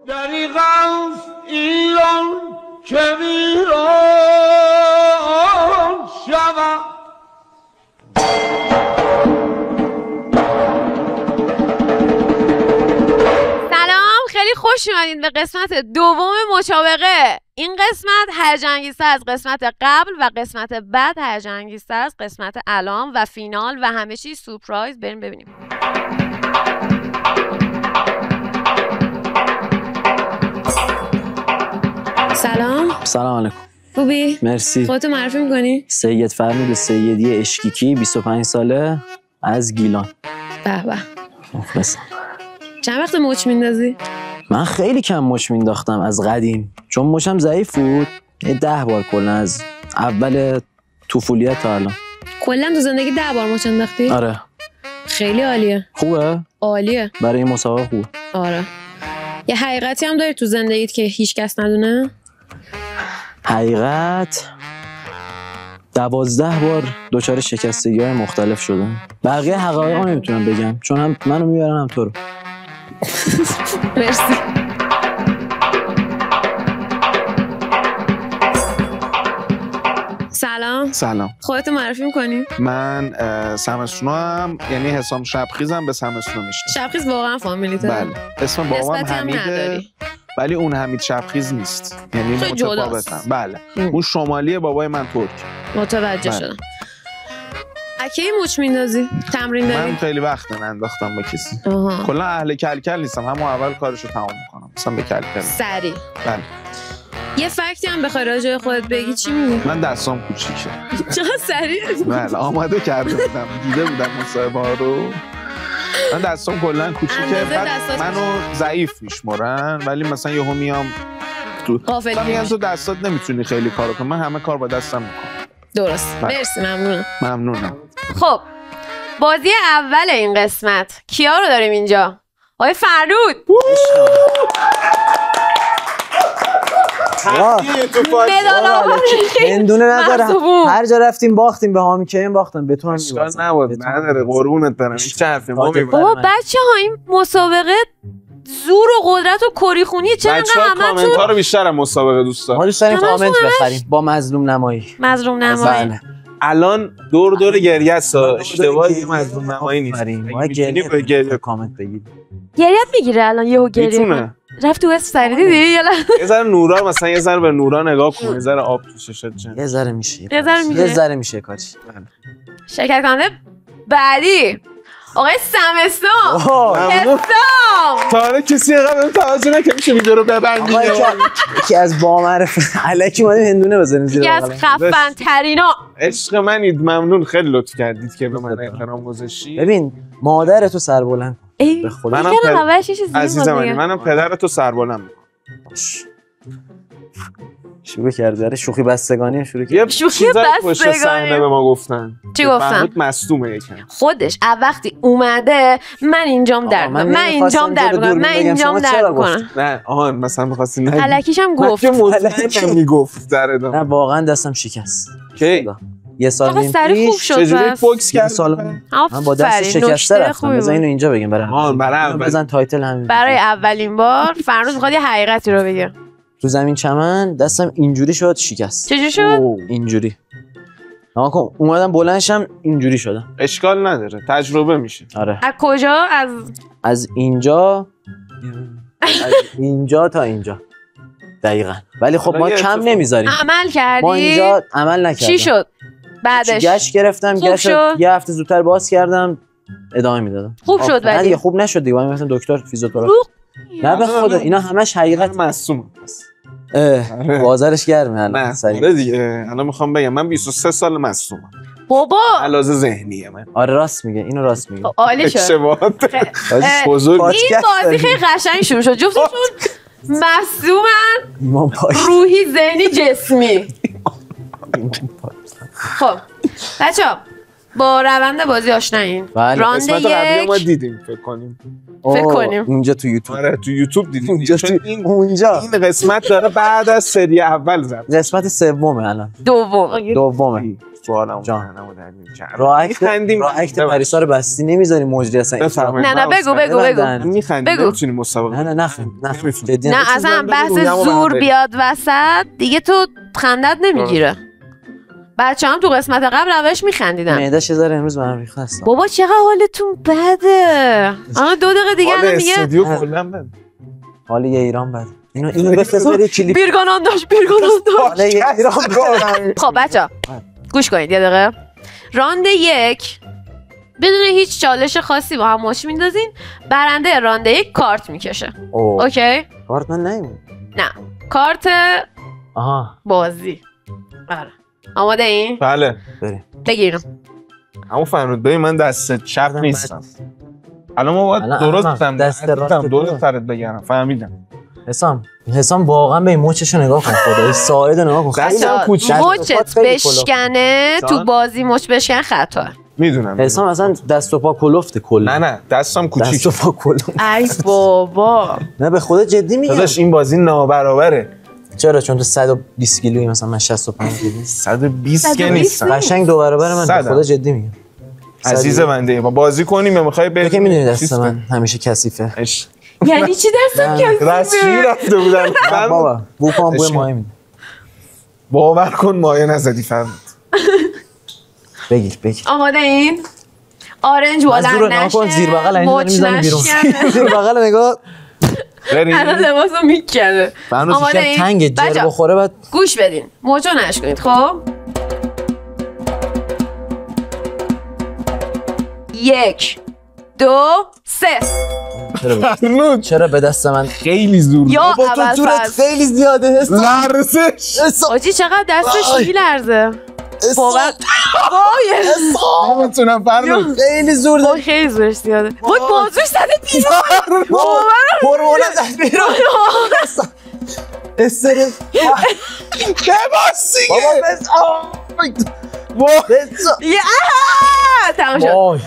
دریغ است ایران که ویران شود. سلام، خیلی خوش اومدین به قسمت دوم مسابقه. این قسمت هیجان انگیزتر از قسمت قبل و قسمت بعد هیجان انگیزتر از قسمت الان و فینال و همه چیز سورپرایز. بریم ببینیم. سلام علیکم. خوبی؟ مرسی. خودتو معرفی میکنی؟ سید فرمود سیدی اشکیکی، 25 ساله، از گیلان. به به. مخلصم. چند وقت مچ میندازی؟ من خیلی کم مچ مینداختم از قدیم، چون مچم ضعیف بود. 10 بار کلا از اول طفولیت تا الان. کلا تو زندگی 10 بار مچ انداختی؟ آره. خیلی عالیه. خوبه؟ عالیه. برای این مسابقه خوبه. آره. یه حقیقتی هم داری تو زندگیت که هیچ کس ندونه؟ حقیقت 12 بار دچار شکستگی‌های مختلف شدم. بقیه حقایق رو نمیتونم بگم، چون هم منو میبرن هم تو رو. مرسی. سلام. خودتو معرفی میکنی؟ من سمسونام، یعنی حسام شبخیزم، به سمسونو میشنم. شبخیز واقعا فامیلیته؟ بله. اسم بابام حمیده، نداری. ولی اون حمید شبخیز نیست، یعنی متفاوتن. بله. اون شمالیه، بابای من ترک. متوجه شدم. اکی مچ میندازی؟ تمرین داری؟ من خیلی وقت ننداختم با کسی. کلا اهل کلکل نیستم، همون اول کارشو تمام میکنم. مثلا به کلکل سری. بله. یه فکتی هم بخوای راجع به خودت بگی چی میگی؟ من دستام کوچیکه. چقدر سریع؟ بله، آماده کرده بودم، دیده بودم مصاحبه ها رو. من دستام کلا کوچیکه، منو ضعیف میشمرن، ولی مثلا یهو میام تو میگن تو دستات نمیتونی خیلی کارو کنی. من همه کار با دستم میکنم. درست. مرسی، ممنونم. خب بازی اول این قسمت کیا رو داریم اینجا؟ آقای فرود. هندونه نداره، هر جا رفتیم باختیم، به حامی کیم باختم، به تو هم اشکال نبود، نداره، قربونت برم. این چه حرفی ما میبریم. بابا بچه‌ها این مسابقه زور و قدرت و کریخونی، چرا انقدر همتون کامنت ها رو بیشتر از مسابقه دوست دارم. ما دوست داریم کامنت بخریم با مظلوم نمایی. الان دور گریه است، اشتباهی مظلوم نمایی نیست. ما گریه کامنت بگید. گریت میگیره الان یهو گریه میتونه. رفت تو اسم سری دیدی؟ یه ذره نورا، مثلا یه ذره به نورا نگاه کن، یه ذره آب تو چشات جن. یه ذره میشه. یه ذره میشه کاری. شرکت کننده بعدی آقای سمسون. حسام. تا کسی اینقدر توجه نکنه میشه ویدیو رو ببندید. یکی از بامعرف الکی اومدیم هندونه بزنیم زیر بغلم. یکی از خفن ترینا. عشق منید، ممنون، خیلی لطف کردید که به من احترام گذاشتید. ببین مادر تو سربلند. به خدا منم پدر تو سربلند میکنم. شروع کرده شوخی بستگانی شروع کرد. شوخی بستگانی صحنه به ما گفتن. چی گفتن؟ مصدومه یکم. خودش وقتی اومده من اینجام درد کنم، من اینجام درد کنم، من اینجام درد کنم. نه آها مثلا می‌خواستی نه. الکیش هم گفت. الکی میگفت در ادامه. نه واقعا دستم شکست. کی؟ یه سال نیم پیش چجوری فوکس کرد؟ من با دست شکسته رفتم. بذار اینو اینجا بگیم برای بزن تایتل همین. برای اولین بار فرنوز می‌خواد یه حقیقتی رو بگه. تو زمین چمن دستم اینجوری شد، شکست. چجوری شد؟ اینجوری. ناکن اومدم بلندشم اینجوری شدم. اشکال نداره، تجربه میشه. آره. از کجا؟ از اینجا تا اینجا دقیقاً. ولی خب ما کم نمیذاریم. عمل کردی؟ ما اینجا عمل نکردم. چی شد بعدش؟ گشت گرفتم، یه هفته زودتر باز کردم، ادامه میدادم. خوب شد ولی دیگه خوب نشد دیگه. من مثلا دکتر فیزیوتراپی. نه به خدا اینا همش حقیقت. معصومه. بازارش گرمه الان. آره دیگه. الان میخوام بگم من 23 سال معصومم. بابا علاوه ذهنیه من. آره راست میگه، اینو راست میگه. عالی شد. اشتباهات بزرگ. این بازی خیلی قشنگ شروع شد. جفتشون معصومن، روحی، ذهنی، جسمی. خب بچه‌ها با روند بازی آشنایین. راند یک ما دیدیم فکر کنیم اونجا تو یوتیوب. آره تو یوتیوب دیدیم. اونجا این قسمت داره بعد از سری اول زد. قسمت سومه الان. دومه. سوالم جان. میخندیم راکت پریسا رو بستی نمیذاری مجری اصلا. نه بگو میخندیم نمیتونیم مسابقه. نه جدی نه اصلا بحث زور بیاد وسط دیگه تو خندت نمیگیره. بچه هم تو قسمت قبل روش میخندیدن. معده‌ش یه ذره امروز برام ریخته است. بابا چقدر حالتون بده. آها 2 دقیقه دیگه الان میگه استودیو کلا بده. حال یه ایران بده. اینو بفرست برای کلیپ. بیرگانان داشت. حال یه ایران بده. خب بچه گوش کنید یه دقیقه. راند 1 بدون هیچ چالش خاصی با هم مچ میندازین. برنده راند 1 کارت میکشه. اوکی؟ کارت من نمی‌مونه. نه کارت بازی. آره آماده این؟ بله بریم بگیرم. همون فرنود ببین من دست چپ نیستم. الان ما باید درستم درست سرت بگیرم. فهمیدم. حسام واقعا به این مچشو نگاه کن. خدای ساعد نگاه کن. مچت بشکنه تو بازی مچ بشکن خطا. میدونم. حسام اصلا دست و پا کلفته کلا. نه دستم کوچیک. دست و پا کلفته. ای بابا. نه به خدا جدی میگم. داداش این بازی نابرابره. چرا؟ چون تو 120 کیلویی مثلا من 65 کیلو. 120 که نیستم. قشنگ 2 برابر من. به خدا جدی میگم. عزیز بنده با بازی کنیم یا میخوای بریم؟ تو که میدونی دست من همیشه کثیفه. یعنی چی دستم کثیفه؟ رسمی رفته بودن. بابا بوپام بوی مایه میده. باور کن مایه نزدی فرمود. بگیر. آماده این؟ آرنج بلند نشه. زیر بغل اینو میزنی بیرون. زیر بغل نگاه. الان لباسو میکنه. آماده این؟ تنگ جر بخوره بعد گوش بدین. موجو نشکنید خب. 1 2 3 چرا به دست من خیلی زور بابا تو زورت خیلی زیاده. لرزش آجی چقدر دستش میلرزه. باور وای نمیتونم فرنود خیلی زور داره. خیلی زورش زیاده. وای بازوش زده بیرون. هورمون زده بیرون. استرس بباسی بابا تمام شد.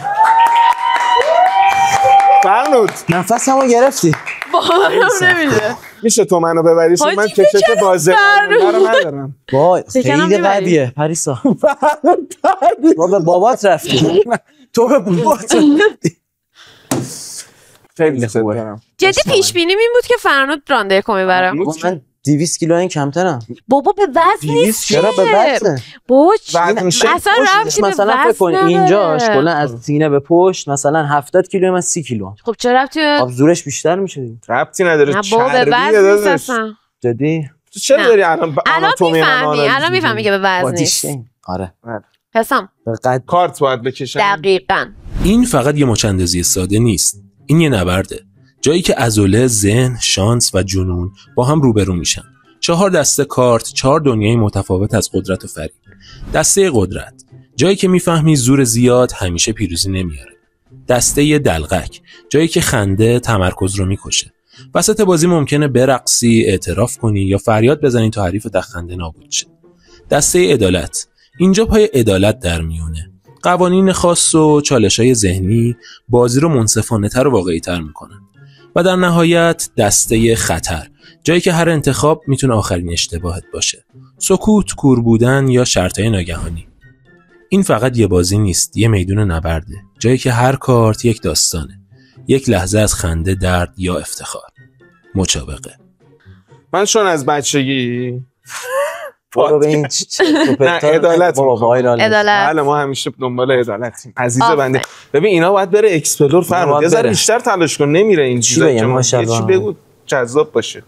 فرنود نفسمو گرفتی. باورم نمیشه. میشه تو منو ببری؟ من کشش بازه رو ندارم. وای خیلی قویه پریسا. بابا بابات رفتی. تو به بابات رفتی. خیلی خوبه. جدی پیش بینیم این بود که فرنود رانده کو میبره. من 200 کیلو این کمترم. بابا به وزن نیست. چرا به وزن؟ اصلا رفتی به مثلا فکر کن اینجاش کلا از سینه به پشت مثلا 70 کیلو من 30 کیلو. خب چرا رفتی؟ خب زورش بیشتر میشه دیگه. ربطی نداره. بابا به وزن نیست اصلا. جدی؟ تو چرا داری الان میفهمی که به وزن نیست. آره. حسام کارت باید بکشم. دقیقاً. این فقط یه مچ‌اندازی ساده نیست. این یه نبرده. جایی که عضله، ذهن، شانس و جنون با هم روبرو میشن. 4 دسته کارت، 4 دنیای متفاوت از قدرت و فریب. دسته قدرت، جایی که میفهمی زور زیاد همیشه پیروزی نمیاره. دسته دلقک، جایی که خنده تمرکز رو میکشه. وسط بازی ممکنه برقصی، اعتراف کنی یا فریاد بزنی تا حریف دخنده نابود شه. دسته عدالت، اینجا پای عدالت در میونه. قوانین خاص و چالش‌های ذهنی بازی رو منصفانه‌تر و واقعی‌تر میکنن. و در نهایت دسته خطر، جایی که هر انتخاب میتونه آخرین اشتباهت باشه. سکوت، کور بودن یا شرطهای ناگهانی. این فقط یه بازی نیست، یه میدون نبرده. جایی که هر کارت یک داستانه. یک لحظه از خنده، درد یا افتخار. مسابقه. من چون از بچگی برو به این عدالت. عدالت. ما همیشه دنبال عدالتیم. عزیز بنده. ببین اینا باید بره اکسپلور فرمود. یه ذره بیشتر تلاش کن. نمیره این چیزا که ماشاءالله. چی بگو جذاب باشه.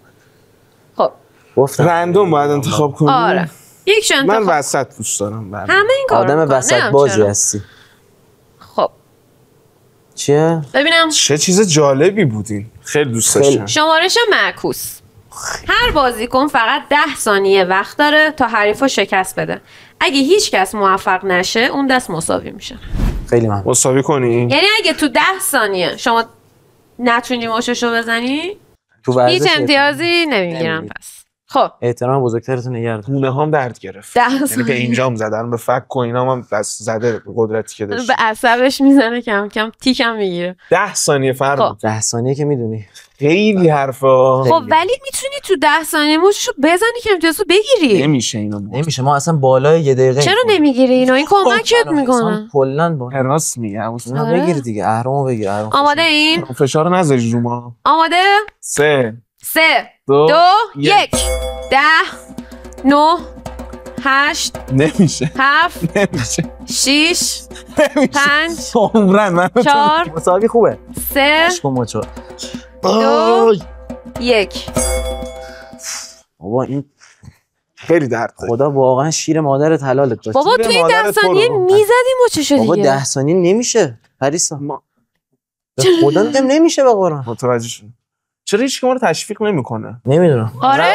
خب گفتم رندوم باید انتخاب کنی. آره. یک انتخاب. من وسط دوست دارم. همه این کارو آدم وسط بازی هستی. خب چیه؟ ببینم چه چیز جالبی بودین. خیلی دوست داشتم. شمارش معکوس. هر بازیکن فقط 10 ثانیه وقت داره تا حریفو شکست بده. اگه هیچ کس موفق نشه اون دست مساوی میشه. خیلی ممنون. مساوی کنی؟ یعنی اگه تو 10 ثانیه شما نتونی مششو بزنی هیچ امتیازی نمیگیرم. پس خب احترام بزرگترتون نگرد. گونه هام درد گرفت. یعنی به اینجام زدن به فک و اینا هم دست زده قدرتی که داشت. به عصبش میزنه کم کم تیکم میگیره. 10 ثانیه فرق. 10 ثانیه که میدونی خیلی حرفا. خب ولی میتونی تو 10 ثانیه موشو بزنی که امتیازو بگیری. نمیشه اینا. نمیشه، ما اصلا بالای 1 دقیقه. چرا نمیگیری اینا؟ این کمکت میکنه. کلا با راست میگه. بگیر دیگه، اهرامو بگیر. آماده این؟ فشار نذاری رو ما. آماده؟ 3 2 1 10 9 8 نمیشه 7 نمیشه 6 5 عمرن من 4 مساوی خوبه 3 2 1 بابا این خیلی درد داره. خدا واقعا شیر مادرت حلالت باشه. بابا تو این 10 ثانیه میزدیم و چه شد دیگه؟ بابا 10 ثانیه نمیشه پریسا. به خدا میگم نمیشه به قرآن. متوجه شدم. چرا هیچ کی ما رو تشویق نمیکنه؟ نمیدونم. آره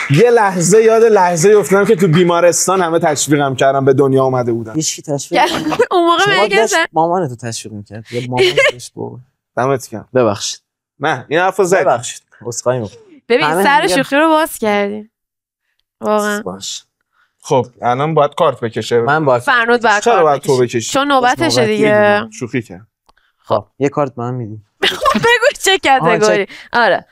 یه لحظه یاد لحظه افتادم که تو بیمارستان همه تشویقم کردم به دنیا اومده بودن. هیچ کی تشویق اون موقع مگه مامانت تو تشویق میکرد یا مامانش بابا. دمت گرم. ببخشید. نه این حرفو زدی. ببخشید. اسخای میکنم. ببین سر شوخی رو باز کردیم. واقعا. باش. خب الان باید کارت بکشه. من باید فرنود باید چرا باید کارت تو بکشی؟ چون نوبتشه دیگه. شوخی کرد. خب یه کارت به من میدی. بگو چه کاتگوری. آره.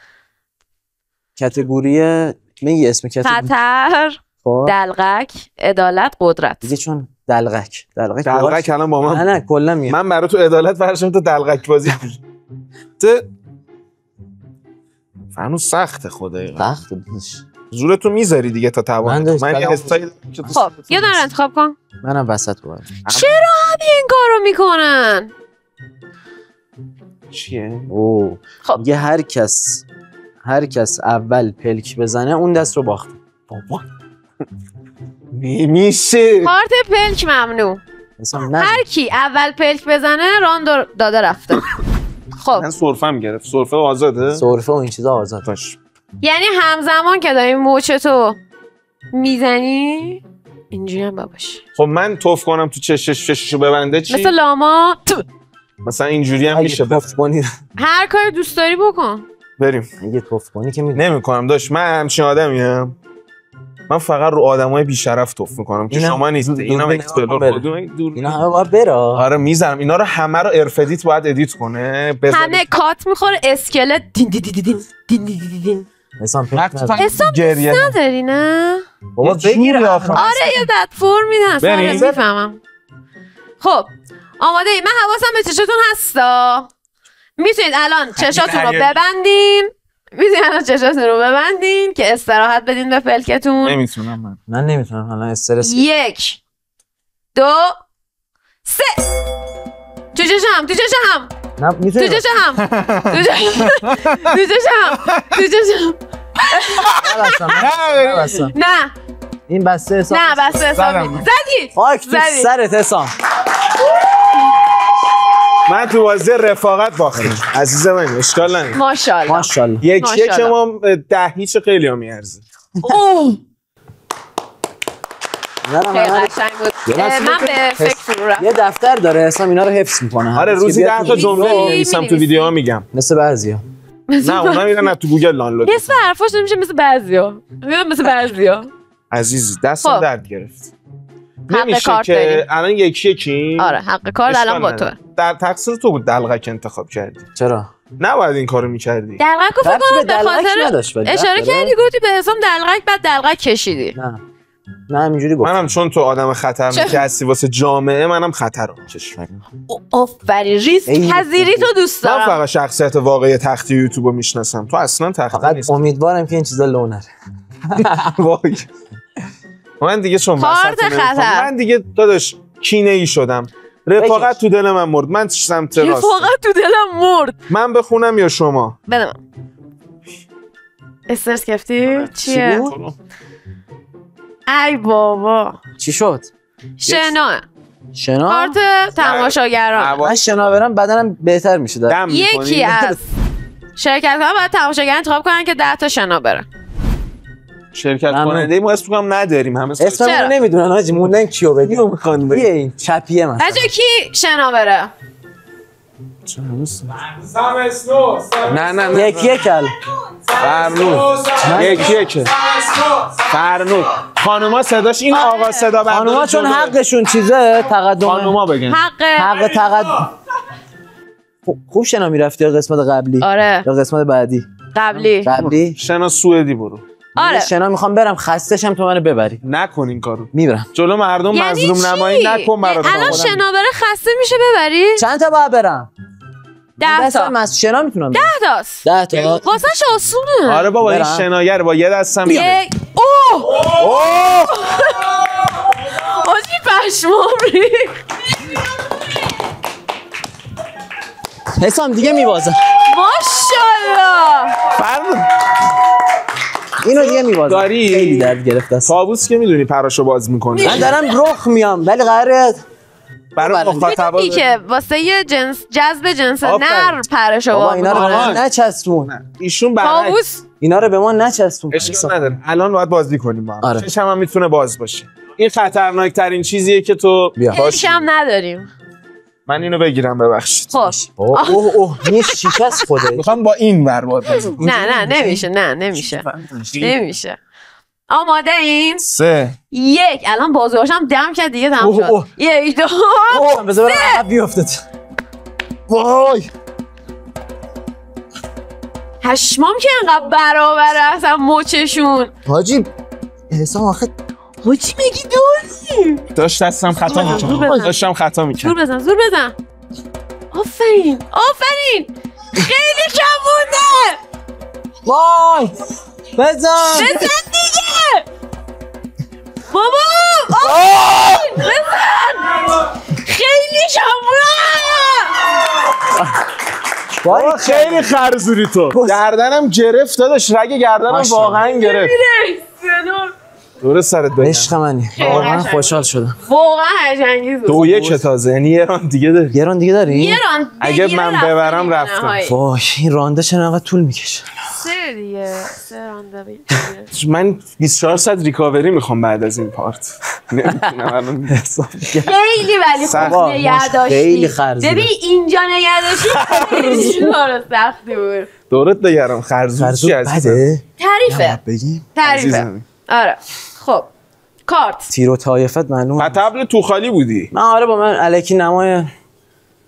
کاتگوری میگی اسم کاتگوری؟ خطر، دلقک، عدالت، قدرت. دیگه چون دلقک الان با من. نه کلا میگم. من برای تو عدالت فرشم تو دلقک بازی. تو فنو سخته خدایی. سخته. زورتو میذاری دیگه تا توان. من یه استایل. خب یه دونه انتخاب کن. منم وسط باید. چرا همه این کارو میکنن؟ چیه؟ اوه. خب میگه هر کس اول پلک بزنه اون دست رو باخته. بابا نمیشه. کارت پلک ممنوع. هر کی اول پلک بزنه راند داده رفته. خب من سرفم گرفت. سرفه آزاده؟ سرفه و این چیزا آزاد. باش. یعنی همزمان که داری موچتو میزنی اینجوری هم باشه. خب من توف کنم تو چششو ببنده چی؟ مثل لاما مثلا اینجوری هم میشه. توف کنی هر کاری دوست داری بکن. بریم. اگه توف کنی که نمیکنم داش. من همچین آدمیم. من فقط رو آدمای بی‌شرف توف میکنم که شما نیست. اینا اکسپلور دور. اینا همه باید بره. آره میذارم اینا رو همه رو ارفدیت باید ادیت کنه. همه کات میخوره اسکلت دین دین دین دین دین دین. حسام گریه نداری نه؟ بابا بگیر آخه. آره یه پلتفرم میدن میفهمم. خب آماده ای؟ من حواسم به چشتون هستا. میتونید الان چشاتون رو ببندین که استراحت بدین به پلکتون. نمیتونم من نمیتونم الان استرس. 1 2 3 تو چشم نه میتونم. تو چشم نه این بسته حساب. نه بسته حساب زدی. خاک تو سرت حسام. من تو بازی رفاقت باختم عزیز من. اشکال نداره. ماشاءالله. یک ما 10 خیلی ها میارزه. خیلی قشنگ بود. من به فکر فرو رفتم. یه دفتر داره حسام اینا رو حفظ میکنه. آره روزی 10 تا جمله می‌نویسم تو ویدیوها میگم. مثل بعضیا. نه اونا میرن تو گوگل دانلود. اسم حرفاش نمیشه مثل بعضیا. عزیز دستم درد گرفت. حق کارت داریم. الان یکی آره حق کارت الان با تو. در تقصیر تو بود دلقک انتخاب کردی. چرا؟ نباید این کارو می‌کردی. دلقک فکر کنم به خاطر اشاره کردی گفتی به حسام دلقک بعد دلقک کشیدی. نه همینجوری گفتم. منم چون تو آدم خطرناکی هستی واسه جامعه منم خطر رو می‌کشم. آفرین ریسک پذیری تو دوست دارم. من فقط شخصیت واقعی تختی یوتیوب رو میشناسم. تو اصلا تختی نیستی. امیدوارم که این چیزا لو نره. وای. من دیگه چون من دیگه داداش کینه ای شدم. رفاقت تو دل من مرد. من سمت راست. رفاقت تو دلم مرد. من بخونم یا شما؟ بدم. استرس گرفتی؟ چیه؟ ای بابا. چی شد؟ شنا. کارت تماشاگران. من شنا برم بدنم بهتر میشه. یکی از شرکت ها باید تماشاگر انتخاب کنن که 10 تا شنا بره. شرکت کننده ما اسم هم نداریم. همه اسممون رو نمیدونن حاجی. موندن کیو بگیم. این چپیه من. بچا کی شنا بره؟ نه یکیه کل فرنود خانوما صداش این آقا صدا برداره. خانوما چون حقشون چیزه تقدمه. خانوما بگن حق تقدم. خوب شنا میرفتی قسمت قبلی؟ آره. یا قسمت بعدی؟ قبلی. شنا سوئدی برو. آره. شنا میخوام برم خستشم تو منو ببری. نکن این کارو. میبرم. جلو مردم مظلوم نمایی نکن برات. الان شنا بره خسته میشه ببری؟ چند تا باید برم؟ 10 تا. من شنا میتونم 10 تاست. 10 تا. واسهش آسونه. آره بابا این شناگر با یه دستم اوه آجی پشمام ریخت. حسام دیگه میبازم. ماشاءالله. فرنود اینو دیگه میبازم. داری خیلی درد گرفته است. طاووس که میدونی پراشو باز میکنه. من دارم رخ میام ولی قراره برای مخاطبا که واسه یه جذب جنس نر پرشو بابا باز اینا رو به میکنه. من نچسبون. ایشون برعکس اینا رو به ما نچسبون. اشکال نداره. الان باید بازی کنیم با هم. آره. چشم هم میتونه باز باشه. این خطرناک ترین چیزیه که تو هیچ هم نداریم. من اینو بگیرم ببخشید. خب اوه این شیشه است خوده. میخوام با این ور بازی. نه نمیشه. آماده این 3 1 الان بازوهاشم دم کرد دیگه تمام شد. 1 2 بذار عقب بیافتد. وای پشمام که انقدر برابره اصلا مچشون. حاجی حسام آخه حاجی میگی داری؟ داشت دستم خطا میکنم. داشتم خطا میکنم. زور بزن. آفرین. خیلی کم مونده. وای بزن دیگه. بابا بزن. خیلی کم مونده. خیلی خرزوری تو. گردنم گرفت داداش. رگ گردنم واقعا گرفت. درست سرت بگم. عشق منی. واقعا خوشحال شدم. واقعا هیجان 2-1 تازه. یعنی یه راند دیگه داری. یه راند دیگه داری؟ اگه من ببرم رفتم. وای این رانده چرا انقدر طول میکشه؟ 3 رانده بگیره. من 24 ساعت ریکاوری میخوام بعد از این پارت. نمیتونم الان خیلی ولی خوب نگه داشتی. خیلی خرزوره. ببین اینجا نگه داشتی خیلی کار سختی بود. دورت بگرم خرزور بده؟ تعریفه. بگیم؟ تعریفه. آره. خب کارت تیر و طایفت معلومه. تبل تو خالی بودی. من آره با من الکی نمای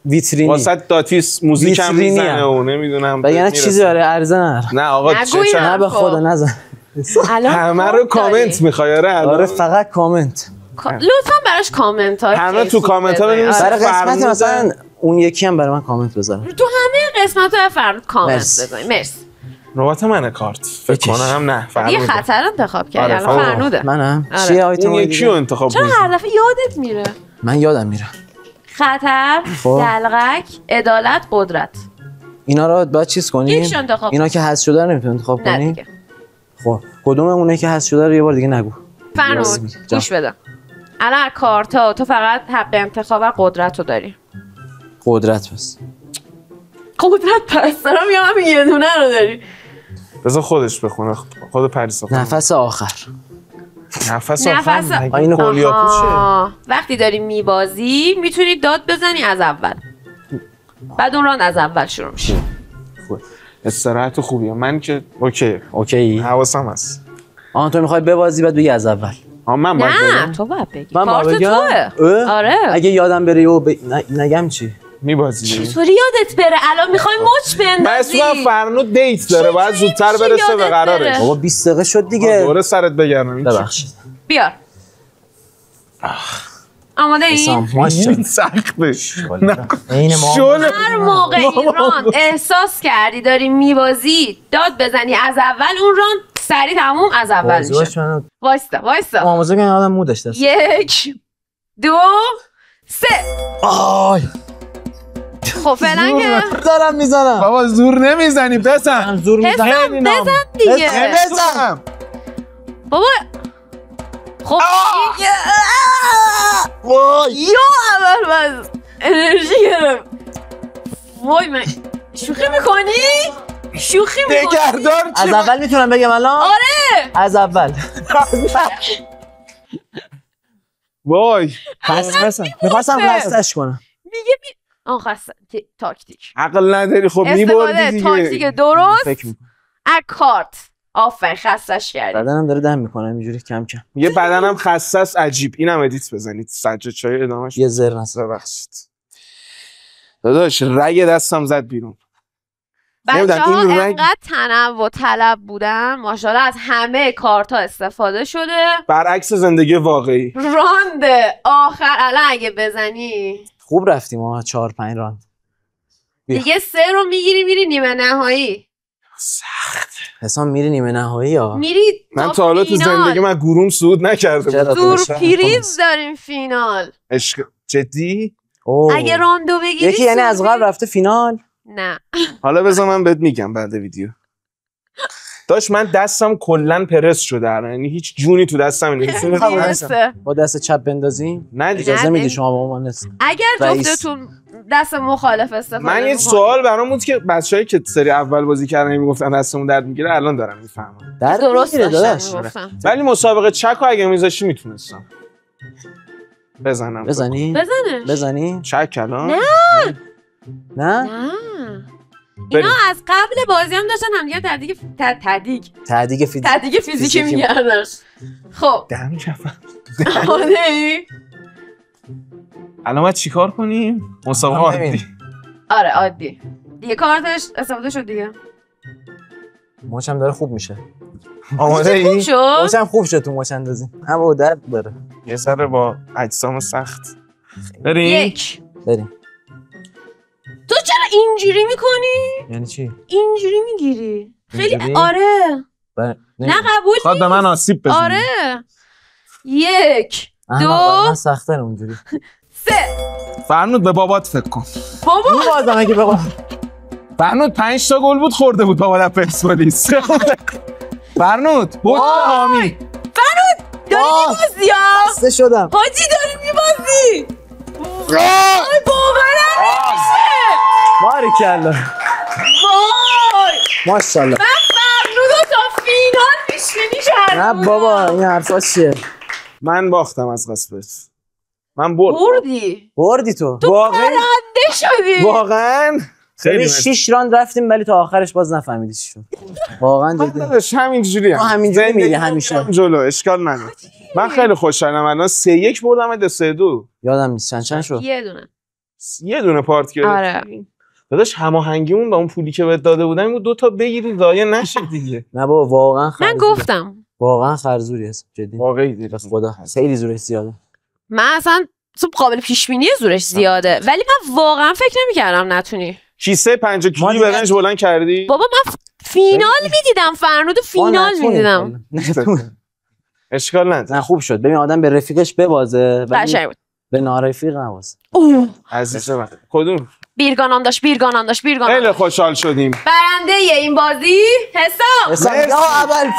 ویترینی. واسط داتیس موزیک هم میزنه و نمیدونم. یعنی چیزی برای عرضه نه آقا چه نه به خدا نزن. همه رو کامنت میخوای. آره فقط کامنت. لطفا براش کامنت ها. همه تو کامنت ها بنویسید. برای قسمت مثلا اون یکی هم برای من کامنت بذارن. تو همه قسمت ها فرد کامنت بذارید. مرسی. نوبت منه کارت. فکر کنم نه فرنوده. یه خطر انتخاب کردی. الان فرنوده. منم. چیه آیتم اون یکی رو انتخاب چرا هر دفعه یادت میره؟ من یادم میره. خطر، دلغک، عدالت، قدرت. اینا رو باید چیز کنیم؟ یکیش انتخاب. اینا که حذف شده رو نمیتونیم انتخاب کنیم؟ نه دیگه. خب کدوم اونه که حذف شده رو یه بار دیگه نگو. فرنود گوش بده. الان کارتا تو فقط حق انتخاب و قدرت رو داری. قدرت بس. قدرت پس دارم یا هم یه دونه رو داری. بذار خودش بخونه. خود پریسا نفس آخر. نفس آخر. اینو وقتی داری میبازی میتونی داد بزنی از اول. بعد اون راند از اول شروع میشه. استراحت خوبیه. من که اوکی. حواسم هست. تو میخوای ببازی بعد بگی از اول. من باید نه تو باید بگی. من کارت توه. آره. اگه یادم بره و نگم چی؟ میبازی. چطوری یادت بره؟ الان میخوای مچ بندازی. من فرنود دیت داره باید زودتر برسه به قرارش. بابا 20 دقیقه شد دیگه. دوره سرت بگردم. ببخشید. بیار. آماده این؟ این سخته. این هر موقع این راند احساس کردی داری میبازی داد بزنی از اول اون راند سریع تموم از اول میشه. وایستا. آموزه که آدم مودش دست. 1 2 3. آی خب فعلا که دارم میزنم. بابا زور نمیزنی بزن. زور میزنم. بزن دیگه. بزن. بابا خب وای یا اول باز انرژی گرم. وای من شوخی میکنی؟ نگهدار از اول میتونم بگم الان؟ آره از اول. وای میخواستم خستش کنم. میگه خسته تاکتیک عقل نداری خب میبردی دیگه. تاکتیک درست از کارت. آفرین خستش کردی. بدنم داره دم میکنه اینجوری کم کم. یه بدنم خسته است عجیب. اینم ادیت بزنید سجاد چای ادامهش. یه زر نست. ببخشید داداش رگ دستم زد بیرون. بچه‌ها انقدر تنوع طلب بودن ماشاءالله از همه کارت‌ها استفاده شده. برعکس زندگی واقعی. راند آخر الان اگه بزنی خوب رفتیم ما 4-5 راند. دیگه 3 رو میگیری میری نیمه نهایی. سخت. حسام میری نیمه نهایی ها. میری من تا حالا تو زندگی من گروم صعود نکرده بودم. سورپریز داریم فینال. عشق جدی؟ اگه راندو بگیری یکی یعنی از قبل رفته فینال؟ نه. حالا بذار من بهت میگم بعد ویدیو. داش من دستم کلا پرس شده یعنی هیچ جونی تو دستم نیست. با دست چپ بندازیم؟ نه دیگه اجازه میدی شما با ما نیست. اگر جفتتون دست مخالف استفاده من یه سوال برام بود که بچه‌ای که سری اول بازی کردن میگفتن دستمون درد میگیره الان دارم میفهمم. درست داداش. ولی مسابقه چک اگه میذاشی میتونستم. بزنی؟ بزنی؟ چک الان؟ نه؟ اینا از قبل بازی هم داشتن همدیگه تدیگ فیزیکی می‌کردن. خب دم کفن. الان ما چیکار کنیم؟ مسابقه عادی. آره عادی. دیگه کارتش استفاده شد دیگه. مچم داره خوب میشه. آماده ای؟ مچم خوب شد تو مچ اندازی. اما درد داره. یه سر با اجسام سخت. بریم. بریم. تو چرا اینجوری میکنی؟ یعنی چی؟ اینجوری میگیری. خیلی آره. نه قبول نیست. خواهد به من آسیب بزنی. آره. 1 2 من سخت‌تر اونجوری. 3 فرنود به بابات فکر کن. بابا بازم اگه بابا فرنود 5 تا گل بود خورده بود بابا در پرسپولیس. فرنود بود حامی. فرنود داری میبازی ها؟ خسته شدم. حاجی داری میبازی. وای باورم نمیشه. باریکلا. وای ماشاءالله. من فرنودو تا فینال پیش‌بینی کردم. نه بابا این حرفا چیه؟ من باختم از قصبت. من بردی تو واقعا برنده شدی واقعا. خیلی 6 راند رفتیم ولی تا آخرش باز نفهمیدی چی شد. واقعا جدی. داداش همینجوری تو همینجوری میری همیشه جلو اشکال نداره. من خیلی خوشحالم الان 3-1 بردم 3-2. یادم نیست چند شد. یه دونه پارت گرفت. آره. داداش هماهنگیمون با اون پولی که بهت داده بودن بود 2 تا بگیری ضایع نشه دیگه. نه بابا واقعا من گفتم واقعا خرزوری هست جدی. واقعی دیگه خدا خیلی زورش زیاده. من اصلا قابل پیش بینی زورش زیاده ولی من واقعا فکر نمی‌کردم نتونی. کیسه 5 کیلویی بدنش بلند کردی؟ بابا من فینال میدیدم فرنود فینال میدیدم. اشکال نداره. نه خوب شد. ببین آدم به رفیقش ببازه قشنگ بود. به نارفیق نباز. عزیز من. کدوم؟ بیرگانان داشت. خیلی خوشحال شدیم. برنده این بازی حسام. یا اول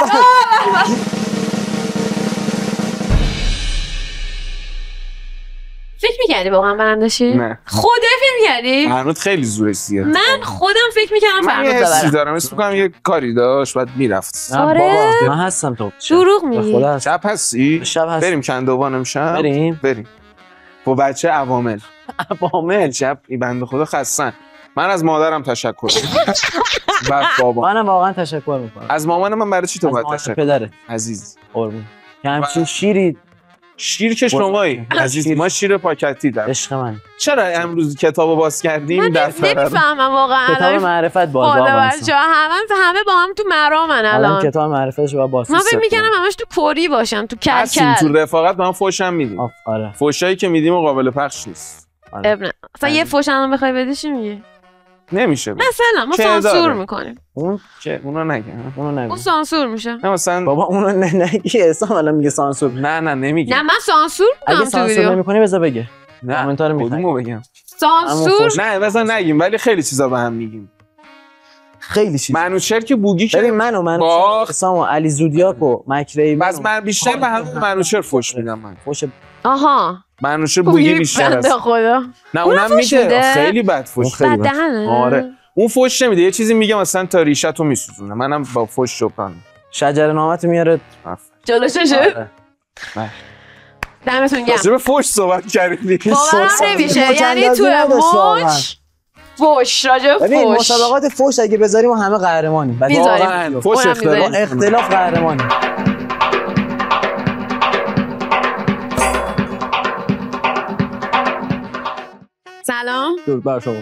فکر می‌کردی واقعا برنده شی؟ نه. خودت فکر می‌کردی؟ فرنود خیلی زورش زیاده. من خودم فکر می‌کردم فرنود ببره. من دارم اسم می‌کنم یه کاری داشت بعد میرفت. آره من هستم تو. دروغ میگی. شب هستی؟ شب هست. بریم کندوان امشب. بریم. با بچه عوامل شب این بنده خدا خستن. من از مادرم تشکر بعد بابا منم واقعا تشکر میکنم. از مامانم من برای چی تو باید تشکر پدره عزیز قربون که همچین شیر که شمایی عزیز. ما شیر پاکتی در عشق من. چرا امروز کتابو باز کردیم؟ من نمیفهمم واقعا کتاب معرفت باز همه با هم تو مرامن الان کتاب معرفتش با باز. من فکر میکنم همش تو کوری باشن تو کلکل تو رفاقت با هم فوشم میدیم. آره فوشایی که میدیم قابل پخش نیست. ابن اصلا یه فوش هم بخوای بدی چی میگی؟ نمیشه مثلا ما سانسور میکنیم. اون چه اونو نگه. اون سانسور میشه. نه مثلا بابا اونو نگی حسام الان میگه سانسور. نه نمیگه. نه من سانسور میکنم تو ویدیو. سانسور نمیکنی بذار بگه. نه کامنتار کدومو بگم؟ سانسور نه بذار نگیم ولی خیلی چیزا به هم میگیم. خیلی چیز. منوچهر که بوگی که ببین من حسام و علی زودیاک و مکری بس من بیشتر به همون منوچهر فوش میدم. من فوش منوچهر بوگی بیشتر است. خدا نه اونم میده خیلی بد فوش. آره اون فوش نمیده یه چیزی میگه مثلا تا ریشتو میسوزونه. منم با فوش شپن شجر نامت میاره جلوششه. دمتون گرم. راجع به فوش صحبت کردیم. باورم نمیشه، یعنی توی موج فوش، راجع به ببین فوش. مسابقات فوش اگه بذاریم همه قهرمانیم. میذاریم. فوش اختلاف قهرمانیم. سلام. درود بر شما.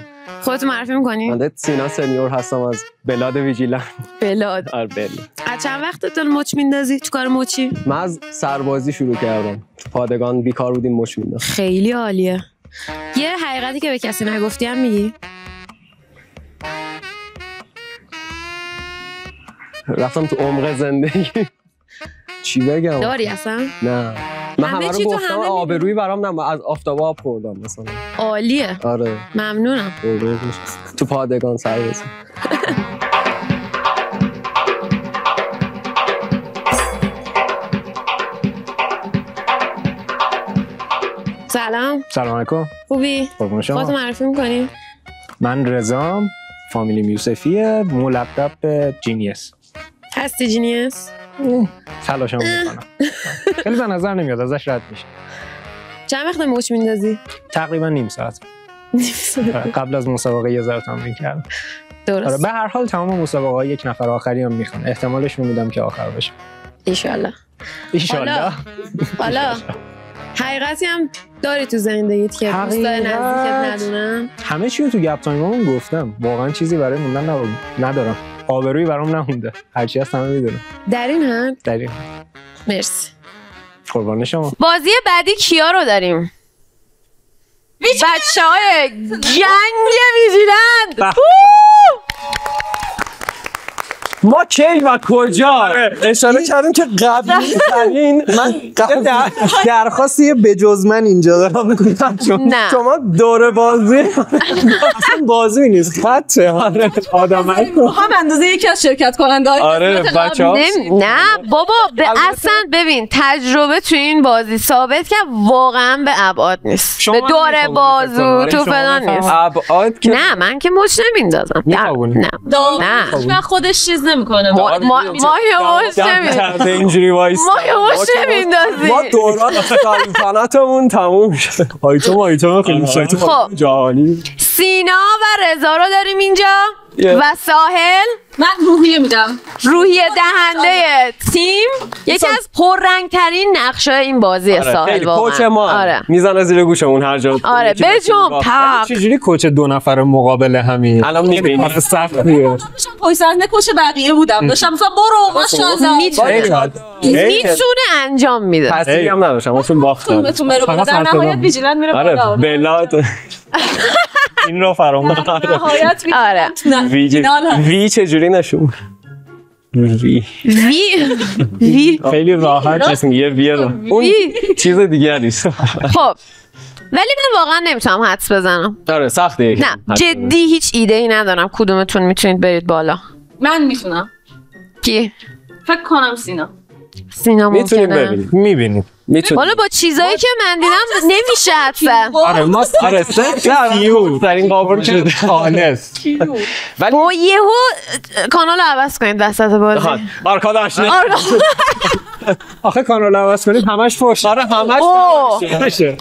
خودتون معرفی می‌کنی؟ من سینا سنیور هستم از بلاد ویجیلنت. بلاد. بله. از چند وقت تو مچ میندازی؟ تو کار مچی؟ من از سربازی شروع کردم. تو پادگان بیکار بودیم مچ مینداختم. خیلی عالیه. یه حقیقتی که به کسی نگفتی هم میگی؟ رفتم تو عمق زندگی. چی بگم؟ داری اصلا؟ نه. من همه رو چی تو گفتم همه آبرویی برام نه، از آفتاب آب خوردم مثلا. عالیه. آره. ممنونم. تو پادگان سربازی. سلام. سلام علیکم. خوبی؟ قربون شما. خودتو معرفی می‌کنی؟ من رضام، فامیلیم یوسفیه، ملقب به جینیس. هستی جینیس؟ تلاشمو میکنم. خیلی به نظر نمیاد، ازش رد میشه. چند وقت مچ میندازی؟ تقریبا نیم ساعت. قبل از مسابقه یه ذره تمرین کردم. درست. به هر حال تمام مسابقه‌ها یک نفر آخری هم میخوان. احتمالش رو میدم که آخر بشه. ان ان حالا حقیقتی هم داری تو زندگیت که دوستای نزدیکت ندونن؟ همه چی رو تو گپ تایممون گفتم. واقعا چیزی برای موندن ندارم. آبرویی برام نمونده. هرچی هست همه میدونم. در این حد؟ در این. مرسی. قربان شما. بازی بعدی کیا رو داریم؟ بچه‌های گنگ ویژیلند. ما کی و کجا اشاره کردیم که قبلی ترین من درخواستی بجز من اینجا دارم میکنم چون شما دوره بازی اصلا بازی نیست خطه آدم هم اندازه یکی از شرکت کننده های آره بچه‌ها نه بابا اصلا ببین تجربه تو این بازی ثابت که واقعا به ابعاد نیست، به دوره بازو تو فلان نیست. ابعاد که نه من که مچ نمیندازم. نه و خودش چیز نمیکنه. ما یه مچ نمیندازیم. اینجوری وایس ما یه مچ نمیندازیم. ما دوران سلطنتمون تموم شد. آیتم خیلی خب جهانی. سینا و رضا رو داریم اینجا و ساحل. من روحیه میدم. روحیه دهنده تیم. یکی از پررنگ‌ترین نقش‌های این بازی ساحل واقعا. کوچ ما میزنه زیر گوشمون هر جا. آره بجم تق. چجوری کوچ دو نفر مقابل همین؟ الان می‌بینی سختیه. پشت صحنه کوچ بقیه بودم. داشتم مثلا برو ماشاءالله. میتونه انجام میده. پسی هم نداشتم اصلا باختم. در نهایت ویجیلند میره بالا. آره بلاد این رو فراموش نهایت آره وی چجوری نشون وی خیلی راحت اسم یه وی رو اون چیز دیگه نیست. خب ولی من واقعا نمیتونم حدس بزنم. آره سخته. نه جدی هیچ ایده ای ندارم کدومتون میتونید برید بالا. من میتونم. کی؟ فکر کنم سینا میتونیم ممکنه. ببینیم. میبینیم. حالا با چیزایی که من دیدم نمیشه حدسه. آره ما سیو در این قابل شده خالص. ولی با یهو کانال عوض کنید وسط بازی. آرکاد آشنا. آخه کانال عوض کنید همش فوش. آره همش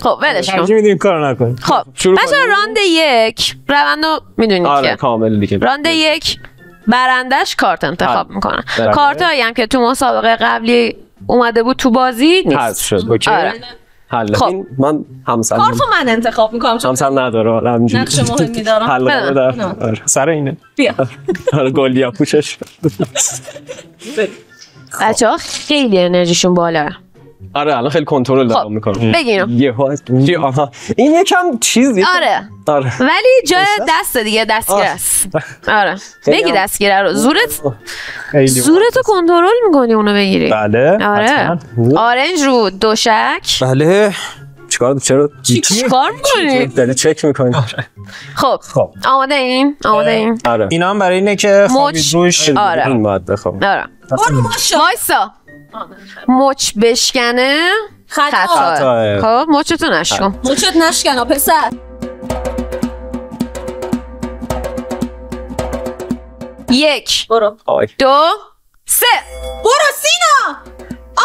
خب ولش کن. ترجیح میدیم کارو نکنید. خب بچه‌ها راند 1 روندو میدونید آره که کامل دیگه. راند 1 برندش کارت انتخاب میکنن. کارتایی هم که تو مسابقه قبلی اومده بود تو بازی نیست. حذف شد. اوکی. آره. حل. خب. این من همسر کارتو من انتخاب میکنم چون همسر نداره همینجوری نقش مهمی دارم. حل سر اینه. بیا. آره گلیا پوشش. بچه‌ها خیلی انرژیشون بالا. آره الان خیلی کنترل دارم میکنم. بگیرم. این یکم چیزی. آره. ولی جای دست دیگه دستگیر است. آره. بگی دستگیره رو. زورتو کنترل میکنی اونو بگیری. بله. آره. آرنج رو دوشک. بله. چیکار میکنی؟ داری چک میکنی. خب آماده این؟ آره. اینا هم برای اینه که مچ روش آره. این باید بخوام. آره. وایسا. مچ بشکنه خطا. خب مچتو نشکن. مچت نشکن پسر. 1 برو. 2 3 برو سینا.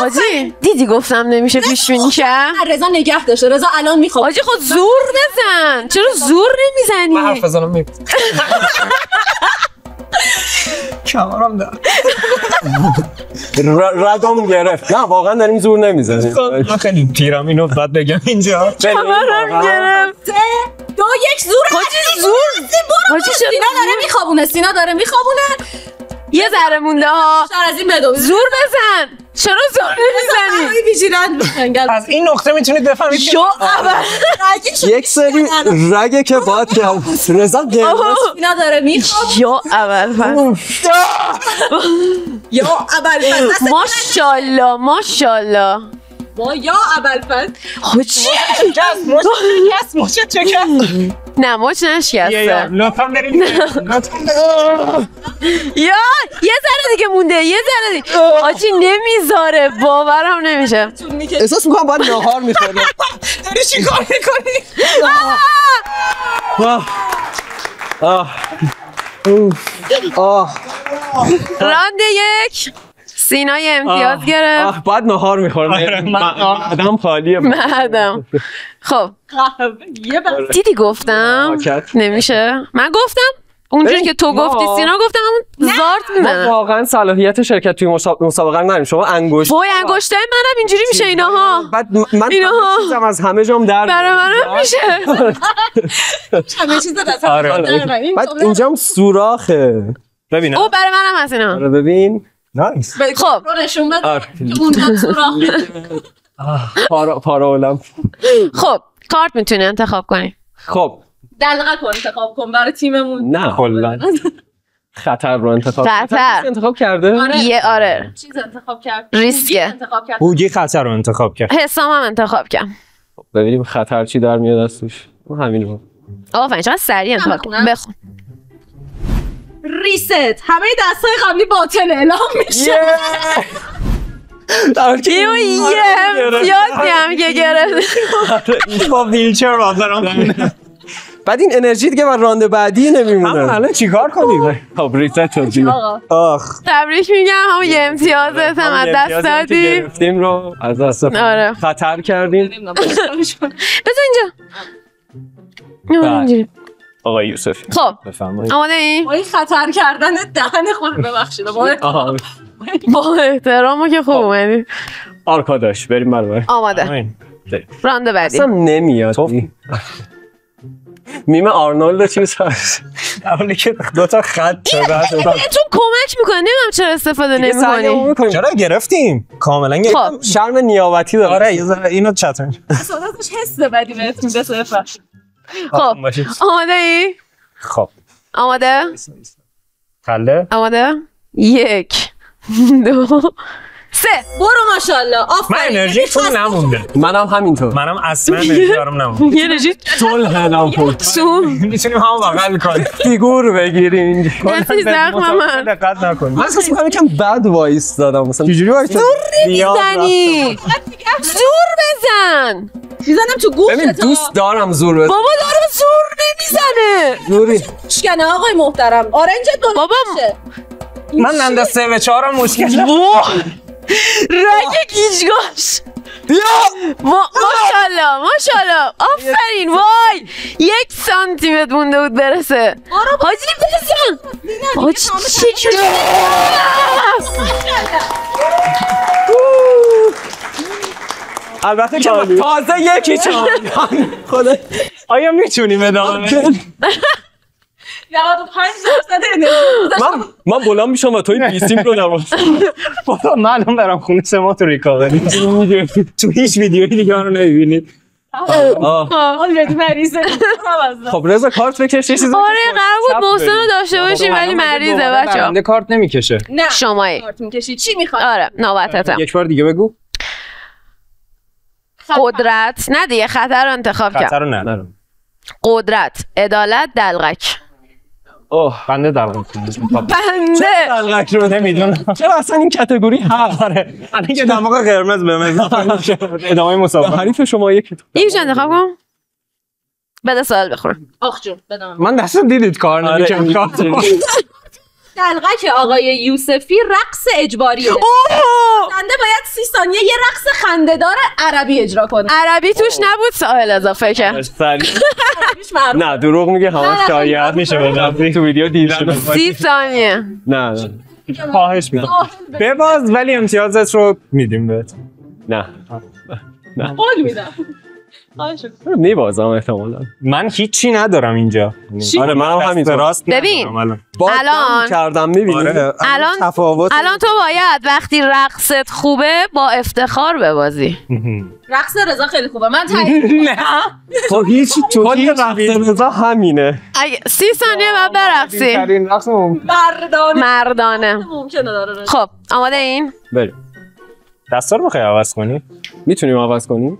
حاجی دیدی گفتم نمیشه پیش بینی کرد. رضا نگه داشته. رضا الان میخواد. حاجی خود زور بزن. چرا زور نمیزنی؟ من حرف بزنم کمرم دارم ردام گرفت. نه واقعا داریم زور نمیزنیم. من خیلی پیرم اینو بعد بگم اینجا. کمرم گرفت. 3 2 1 زور. حاجی زور. حاجی سینا داره میخوابونه. یه ذره مونده ها. از این بدو. زور بزن. چرا زور نمیزنی؟ از این نقطه میتونید بفهمید شو اول یک سری رگه که باید رضا قرمز اینا داره میخواب. یا اول ماشاءالله یا ابوالفضل حاجی مچ چکه نه مچ نشکسته. لطفا بریم یا یه ذره دیگه مونده. یه ذره دیگه حاجی نمیذاره. باورم نمیشه. احساس میکنم باید ناهار میخوری. داری چی کار میکنی؟ راند 1 سینای امتیاز گرفت. باید ناهار میخورم. معدم خالیه. معدم. خب دیدی گفتم نمیشه. من گفتم اونجوری که تو گفتی سینا گفتم همون زارت میزنن. ما واقعا صلاحیت شرکت توی مسابقه رو نداریم. شما انگشت وای انگشتای منم اینجوری میشه ایناها. بعد من چیزم از همه جام در برای منم میشه. همه چیز دست. بعد اینجام سوراخه. ببین او برای منم هست اینا. آره ببین نایس. خب رو نشون بده. اون سوراخ. پارا المپ. خب کارت میتونی انتخاب کنی. خب دلقه کن انتخاب کن برای تیممون. نه کلا خطر رو انتخاب کرده. آره چیز انتخاب کرد. ریسکه. هوگی خطر رو انتخاب کرد. حسام هم انتخاب کرد. ببینیم خطر چی در میاد از توش. همین رو آفرین چقدر سریع انتخاب کن. بخون. ریست همه دستای قبلی باطل اعلام میشه. یه امتیازی هم که گرفت. با ویلچر باید برام. بعد این انرژی دیگه بر رانده بعدی نمیمونه. الان چیکار کنیم؟ خب ریست شد دیگه. آخ تبریک میگم. همون یه امتیازت هم از دست دادی. گرفتیم رو از دست آره خطر کردیم. بذار اینجا. آقای یوسفی خب بفرمایید. آماده این؟ با این خطر کردن دهن خود ببخشید. با احترامو که خوب اومدی. آرکاداش بریم برای آماده. رانده بعدی. اصلا نمیاد. میم آرنولد چیز هست. اولی که 2 تا خط شده. بهتون کمک میکنه. نمیدونم چرا استفاده نمیکنی. چرا گرفتیم؟ کاملا گرفتیم. شرم نیابتی داره. آره یه ذره اینو چتون. صداتش حس بدی بهت میده صفر. خب آماده ای؟ خب آماده؟ خله آماده؟ 1 2 3 برو ماشاءالله. من انرژی تو نمونده. منم همینطور. منم اصلا انرژی دارم نمونده. یه انرژی صلح نمونده. میتونیم هم بغل کنیم. فیگور بگیریم اینجا. نفسی زخم من. دقت نکنیم. من احساس می‌کنم یکم بد وایس دادم. مثلا چجوری وایس؟ زور نمیزنی. زور بزن. میزنم تو گوشت. ببین دوست دارم زور بزنم. بابا داره زور نمیزنه. زوری. مشکنه آقای محترم. آرنج دو بابا من ننده 3 و 4 هم مشکل. رگ گیجگاش. ماشاءالله آفرین. وای 1 سانتیمتر مونده بود برسه. حاجی بزن. حاجی چجوری؟ البته که تازه یکی چامیان. خدا آیا میتونیم ادامه بدیم؟ 95% انرژی. من بلند میشم و توی بیسیم رو نوازم. بابا من الان برم خونه سما تو ریکاوری. تو هیچ ویدیویی دیگه رو نمیبینید. آلردی مریضه. خب رضا کارت بکش. آره قرار بود محسن رو داشته باشیم ولی مریضه بچه‌ها. برنده کارت نمیکشه. نه شمایی کارت میکشی. چی میخواد؟ آره نوبتتم. یک بار دیگه بگو. قدرت نه دیگه خطر رو انتخاب کرد. خطر رو ندارم. قدرت عدالت دلقک. بنده دلقک. بنده دلقک رو نمیدونم. چرا اصلا این کاتگوری هست؟ آره الان که دماغ قرمز به اضافه ادامه مسابقه. حریف شما یک اینو انتخاب کن. بده سوال بخورم. آخ جون بدم. من دستم دیدید کار نمی‌کنم. دلقک آقای یوسفی رقص اجباریه. بازنده باید 30 ثانیه یه رقص خنده‌دار عربی اجرا کنه. عربی توش نبود، ساحل اضافه کرد. نه دروغ میگه، همش شایعه میشه بدم تو ویدیو دیدن. 30 ثانیه. نه خواهش میکنم بباز، ولی امتیازت رو میدیم بهت. نه قول میدم. میبازم احتمالا. من هیچی ندارم اینجا. آره منم همینطور. ببین الان کردم میبینی. الان تو باید وقتی رقصت خوبه با افتخار ببازی. رقص رضا خیلی خوبه. من نه تو هیچ رقص رضا همینه. 30 ثانیه بعد برقصی. مردانه ممکنه داره. خب آماده این؟ بریم. دستا رو میخوای عوض کنی؟ میتونیم عوض کنیم؟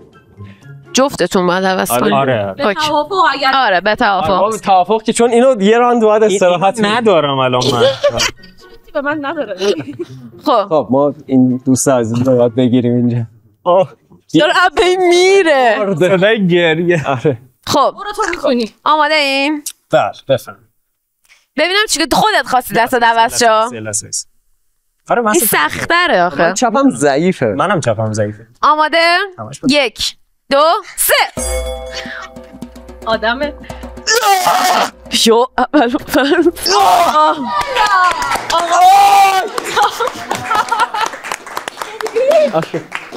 جفتتون باید عوض کنیم. آره به توافق اگر آره به توافق. توافق که چون اینو یه راند باید استراحت ندارم الان من. به من نداره. خب ما این دوست عزیز رو باید بگیریم اینجا. داره ابی میره. صدای گریه. آره. خب برو تو می‌کنی. آماده این؟ بله بفهم. ببینم چی که خودت خواستی دست عوض شو. آره من این سخت‌تره آخه. من چپم ضعیفه. منم چپم ضعیفه. آماده؟ 1 2 3 آدمه شو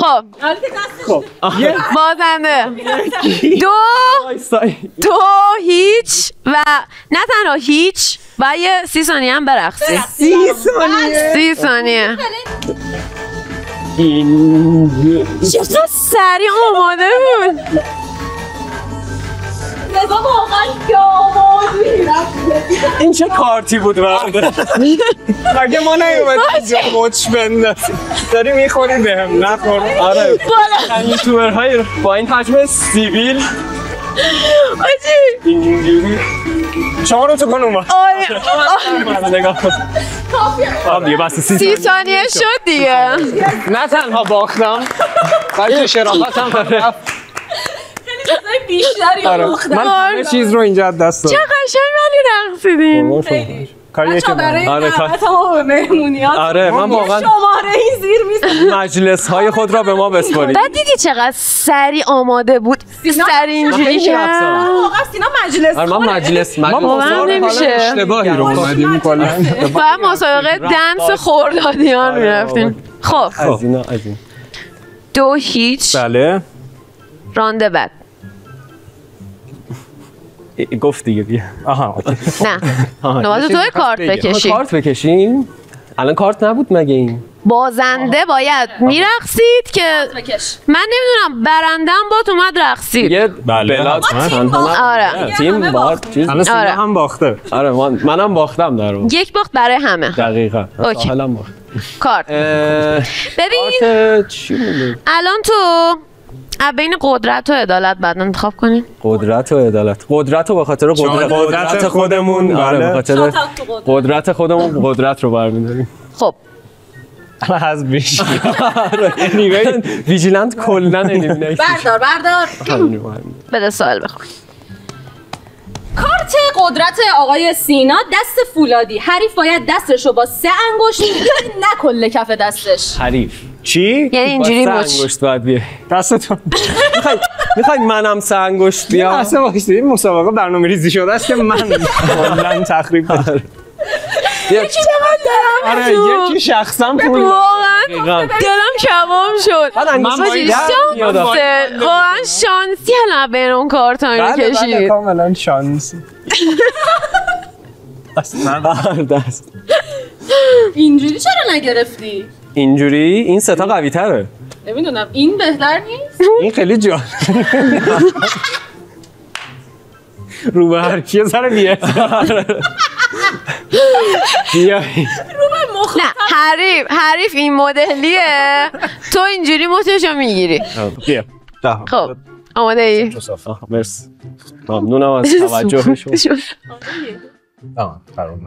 خب بازنده 2 هیچ و نه تنها هیچ و یه 30 ثانیه هم برقصی. 30 ثانیه چقدر سریع آماده بود. رضا واقعا جامعه این چه کارتی بود برده مگه ما نیومد اینجا مچ بندازیم داری میخوری بهم نخور. آره یوتیوبرهای با این حجم سیبیل اینجوری شما رو تو کن اومد. آره بس 30 ثانیه شد دیگه. نه تنها باختم بلکه شرافتم رفت. بیشتری باختم. من همه چیز رو اینجا دست دارم. چه قشنگ ولی رقصیدین. کاریه که برای دعوت ما به مهمونیات. آره من واقعا شماره این زیر میز مجلس های خود را به ما بسپارید. بعد دیدی چقدر سریع آماده بود. سریع اینجوری کرد. واقعا سینا مجلس آره من مجلس واقعا نمیشه. اشتباهی رو اومدیم کلا. بعد مسابقه دنس خردادیان میرفتیم. خب از این 2 هیچ. بله رانده بعد گفت دیگه بیا. آها نه نوازه توی کارت بکشی. کارت بکشیم؟ الان کارت نبود مگه این؟ بازنده باید میرقصید که من نمیدونم برندم با اومد رقصید. بله آره تیم باخت چیز هم باخته. آره منم باختم در واقع. یک باخت برای همه. دقیقاً. حالا باخت. کارت ببین چی بود؟ الان تو بین قدرت و عدالت بعد انتخاب کنیم. قدرت و عدالت. قدرت رو به خاطر قدرت خودمون. آره به خاطر قدرت خودمون قدرت رو برمی‌داریم. خب از ویژیلنت کلا الیمینیت. بردار بده سوال بخون. کارت قدرت آقای سینا دست فولادی. حریف باید دستشو با 3 انگشت نه کل کف دستش. حریف چی؟ یعنی اینجوری با 3 انگشت باید بیاری دستتون. میخواید منم 3 انگشت بیام؟ اصلا واسه این مسابقه برنامه‌ریزی شده است که من کلا تخریب کنم. یکی دارم آره یکی شخصا پول واقعا دلم کباب شد. واقعا شانسی الان بین اون کارتان رو کشید. بله کاملا شانسی. دست اینجوری چرا نگرفتی؟ اینجوری این سه تا قوی تره. نمیدونم این بهتر نیست؟ این خیلی جالب. رو به هر کیه سر بیه. نه حریف این مدلیه تو اینجوری متشو میگیری. خب آماده ای؟ مرسی ممنونم از توجه شما.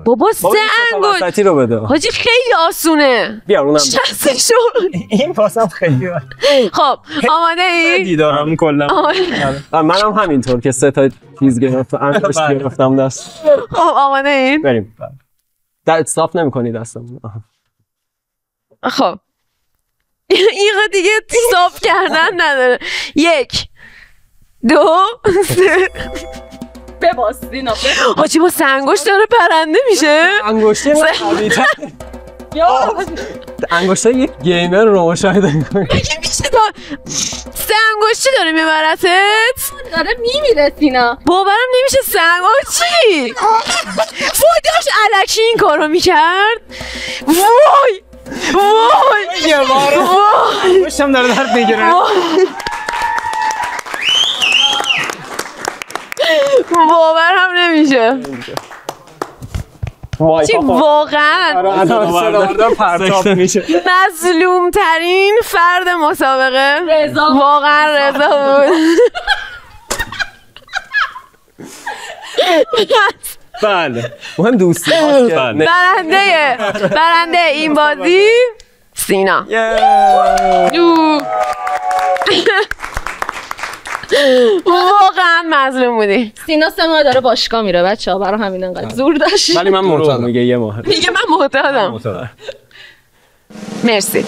بابا 3 انگشت رو بده حاجی خیلی آسونه. بیا اونم شستشو این پاسم خیلی خب آماده ای؟ دیدارم کلا منم همینطور که 3 تا چیز گرفتم انگشت گرفتم دست. خب آماده ای؟ بریم. در استاف نمی‌کنی دستم. خب ایغا دیگه صاف کردن نداره. 1 2 3 بباز سینا حاجی با سنگوش داره پرنده میشه. انگشته انگشته یک گیمر رو مشاهده می‌کنی. مگه میشه سنگوشی داره میبرتت؟ داره میمیره سینا. باورم نمیشه سنگوشی فوداش الکی این کارو میکرد. وای وای یه بار انگشتم داره درد میگیره. باورم نمیشه. چی واقعا پرتاب میشه. مظلوم ترین فرد مسابقه واقعا رضا بود. بله مهم دوستی برنده این بازی سینا. واقعا مظلوم بودی. سینا 3 ماه داره باشگاه میره بچه‌ها، برای همین انقدر زور داشت. ولی من معتاد میگه 1 ماه. میگه من معتادم. مرسی.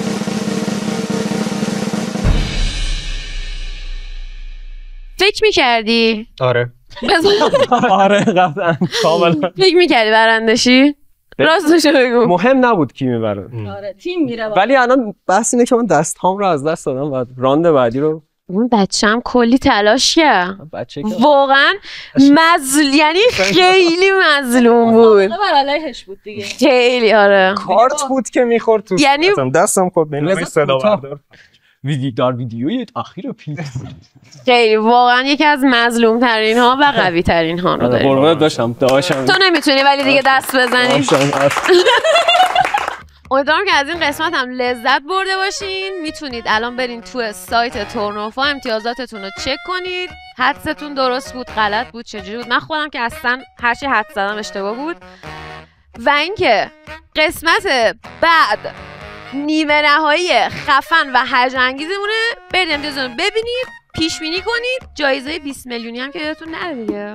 فکر میکردی؟ آره بذار آره قطعا کاملا. فکر میکردی برندشی؟ راستشو بگو. مهم نبود کی میبره. آره تیم میره. ولی الان بحث اینه که من دستام رو از دست دادم و راند بعدی رو اون بچه‌م کلی تلاش کرد. واقعا یعنی خیلی مظلوم بود. بر علیهش بود دیگه. خیلی آره. کارت بود که میخورد تو یعنی دستم خورد بین صدا بردار. ویدیوی اخیر پیش خیلی واقعا یکی از مظلوم ترین ها و قوی ترین ها رو داریم. قربونت داشتم تو نمیتونی ولی دیگه دست بزنی. امیدوارم که از این قسمت هم لذت برده باشین. میتونید الان برین تو سایت تورنوفا امتیازاتتون رو چک کنید. حدستون درست بود غلط بود چجوری بود. من خودم که اصلا هرچی حد زدم اشتباه بود. و اینکه قسمت بعد نیمه نهایی خفن و هیجان انگیزمونه. برید امتیازاتون ببینید، پیش بینی کنید. جایزه 20 میلیونی هم که یادتون نره دیگه.